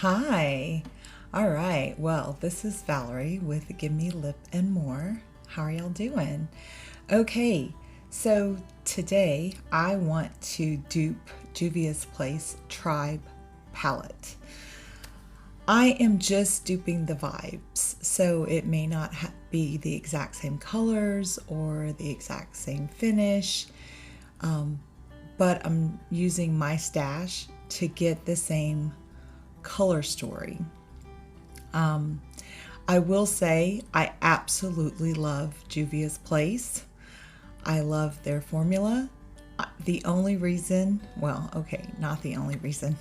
Hi. All right. Well, this is Valerie with Give Me Lip and More. How are y'all doing? Okay. So today I want to dupe Juvia's Place Tribe palette. I am just duping the vibes, so it may not be the exact same colors or the exact same finish, but I'm using my stash to get the same color story. I will say I absolutely love Juvia's Place. I love their formula. The only reason, well, okay, not the only reason.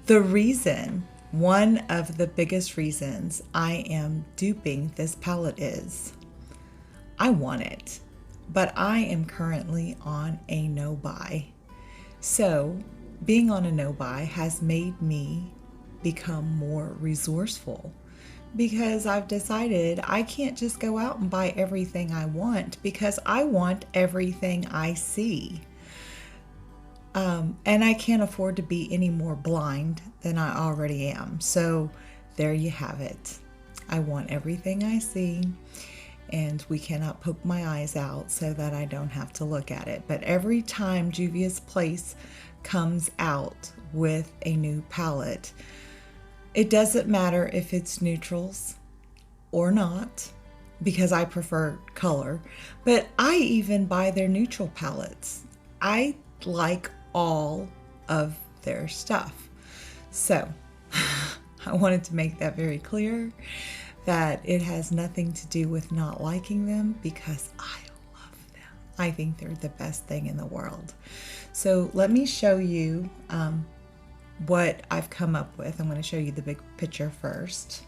The reason, one of the biggest reasons I am duping this palette is I want it, but I am currently on a no buy. So being on a no buy has made me become more resourceful because I've decided I can't just go out and buy everything I want because I want everything I see. And I can't afford to be any more blind than I already am. So there you have it. I want everything I see, and we cannot poke my eyes out so that I don't have to look at it. But every time Juvia's Place comes out with a new palette, it doesn't matter if it's neutrals or not, because I prefer color, but I even buy their neutral palettes. I like all of their stuff. So I wanted to make that very clear that it has nothing to do with not liking them, because I love them. I think they're the best thing in the world. So let me show you what I've come up with. I'm going to show you the big picture first.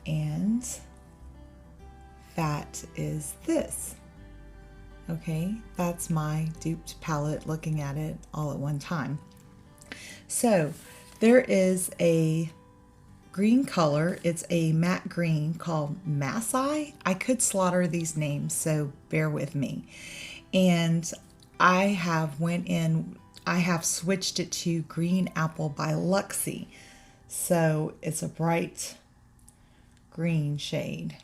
And that is this. Okay, that's my duped palette, looking at it all at one time. So there is a green color. It's a matte green called Masai. I could slaughter these names, so bear with me. And I have switched it to Green Apple by Luxie. So it's a bright green shade.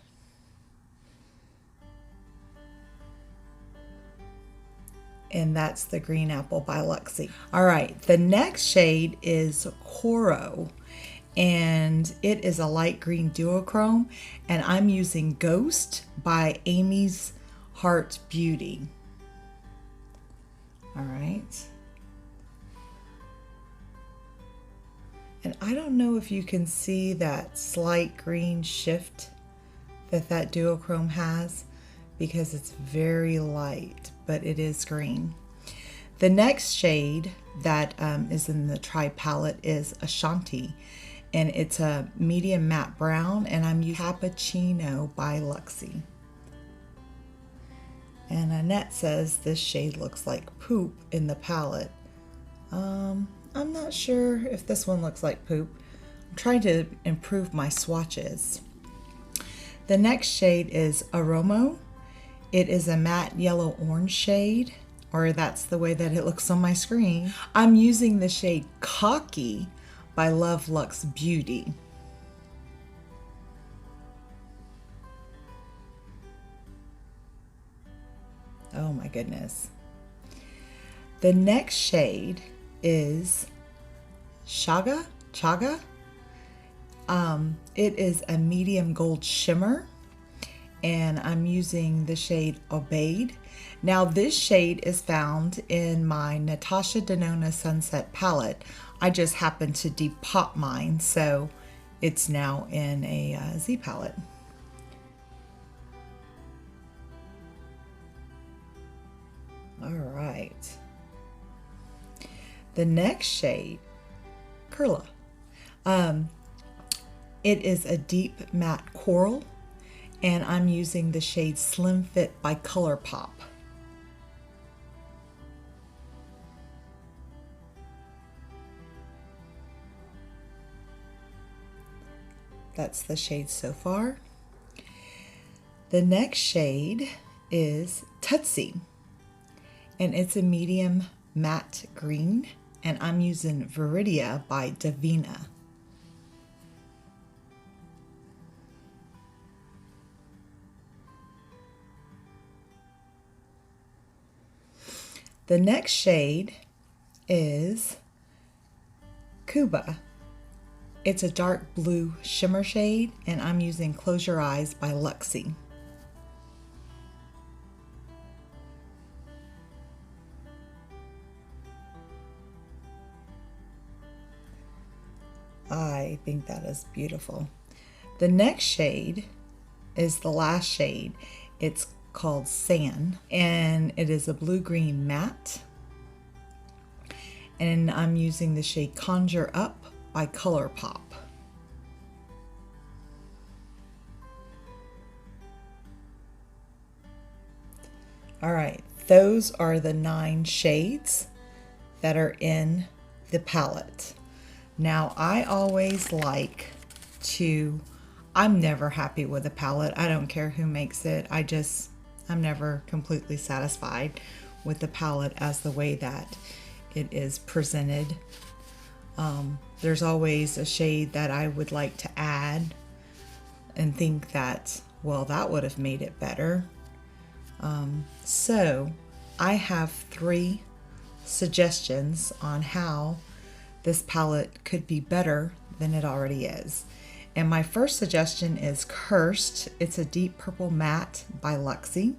And that's the Green Apple by Luxie. All right, the next shade is Coral, and it is a light green duochrome, and I'm using Ghost by Amy's Heart Beauty. All right. And I don't know if you can see that slight green shift that duochrome has, because it's very light, but it is green. The next shade that is in the Tribe palette is Ashanti, and it's a medium matte brown, and I'm using Cappuccino by Luxie. And Annette says this shade looks like poop in the palette. I'm not sure if this one looks like poop. I'm trying to improve my swatches. The next shade is Aromo. It is a matte yellow orange shade, or that's the way that it looks on my screen. I'm using the shade Cocky by Love Luxe Beauty. Oh my goodness. The next shade is Chaga. It is a medium gold shimmer, and I'm using the shade Obeyed. Now this shade is found in my Natasha Denona Sunset palette. I just happened to depop mine, so it's now in a Z palette. All right. The next shade, Curla. It is a deep matte coral, and I'm using the shade Slim Fit by ColourPop. That's the shade so far. The next shade is Tootsie, and it's a medium matte green, and I'm using Viridia by Davina. The next shade is Cuba. It's a dark blue shimmer shade, and I'm using Close Your Eyes by Luxie. I think that is beautiful. The next shade is the last shade. It's called Sand, and it is a blue-green matte. And I'm using the shade Conjure Up by ColourPop. All right, those are the 9 shades that are in the palette. Now, I always like to, I'm never happy with a palette. I don't care who makes it. I'm never completely satisfied with the palette as the way that it is presented. There's always a shade that I would like to add and think that, well, that would have made it better. So I have 3 suggestions on how this palette could be better than it already is. And my first suggestion is Cursed. It's a deep purple matte by Luxie.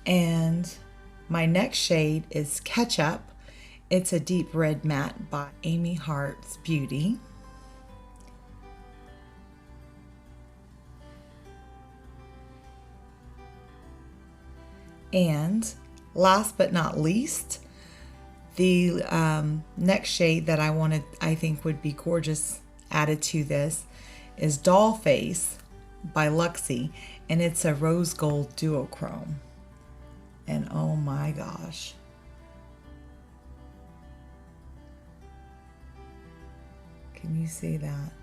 And my next shade is Ketchup. It's a deep red matte by Amy Hart's Beauty. And last but not least, the next shade that I think would be gorgeous added to this is Doll Face by Luxie, and it's a rose gold duochrome. And oh my gosh. Can you see that?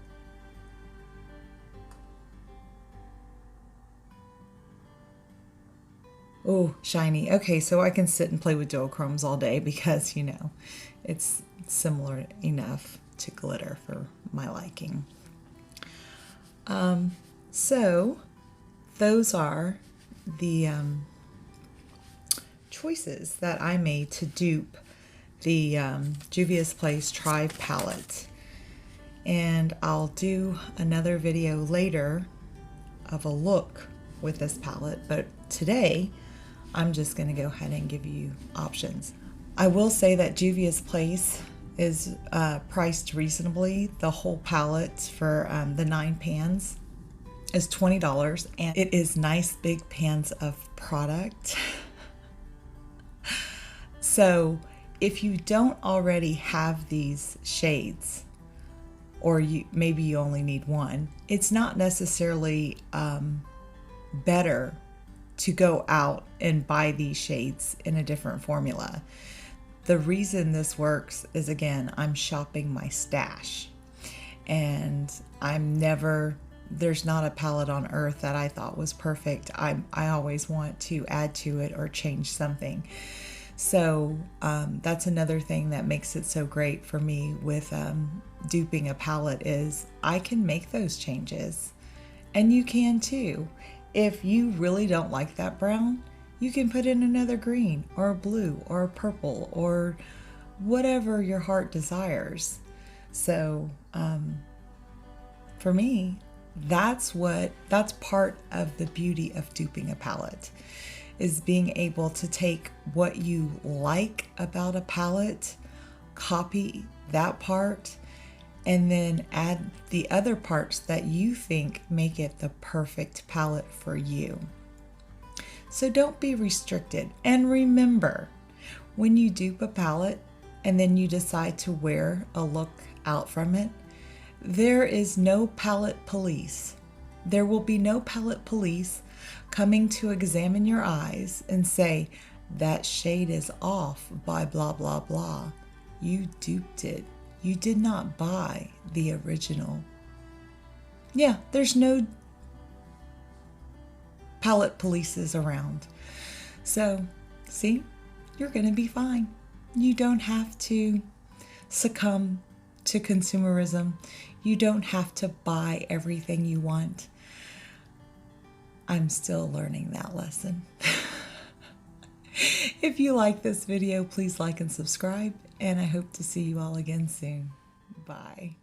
Oh, shiny. Okay, so I can sit and play with duochromes all day because, you know, it's similar enough to glitter for my liking. So those are the choices that I made to dupe the Juvia's Place Tribe palette. And I'll do another video later of a look with this palette, but today I'm just going to go ahead and give you options. I will say that Juvia's Place is priced reasonably. The whole palette for the 9 pans is $20, and it is nice big pans of product. So if you don't already have these shades, or maybe you only need one, it's not necessarily better to go out and buy these shades in a different formula. The reason this works is, again, I'm shopping my stash, and there's not a palette on earth that I thought was perfect. I always want to add to it or change something. So that's another thing that makes it so great for me with duping a palette is I can make those changes, and you can too. If you really don't like that brown, you can put in another green or a blue or a purple or whatever your heart desires. So for me, that's part of the beauty of duping a palette, is being able to take what you like about a palette, copy that part, and then add the other parts that you think make it the perfect palette for you. So don't be restricted. And remember, when you dupe a palette and then you decide to wear a look out from it, there is no palette police. There will be no palette police coming to examine your eyes and say, that shade is off by blah, blah, blah. You duped it. You did not buy the original. Yeah, there's no palette polices around. So, see, you're going to be fine. You don't have to succumb to consumerism. You don't have to buy everything you want. I'm still learning that lesson. If you like this video, please like and subscribe, and I hope to see you all again soon. Bye.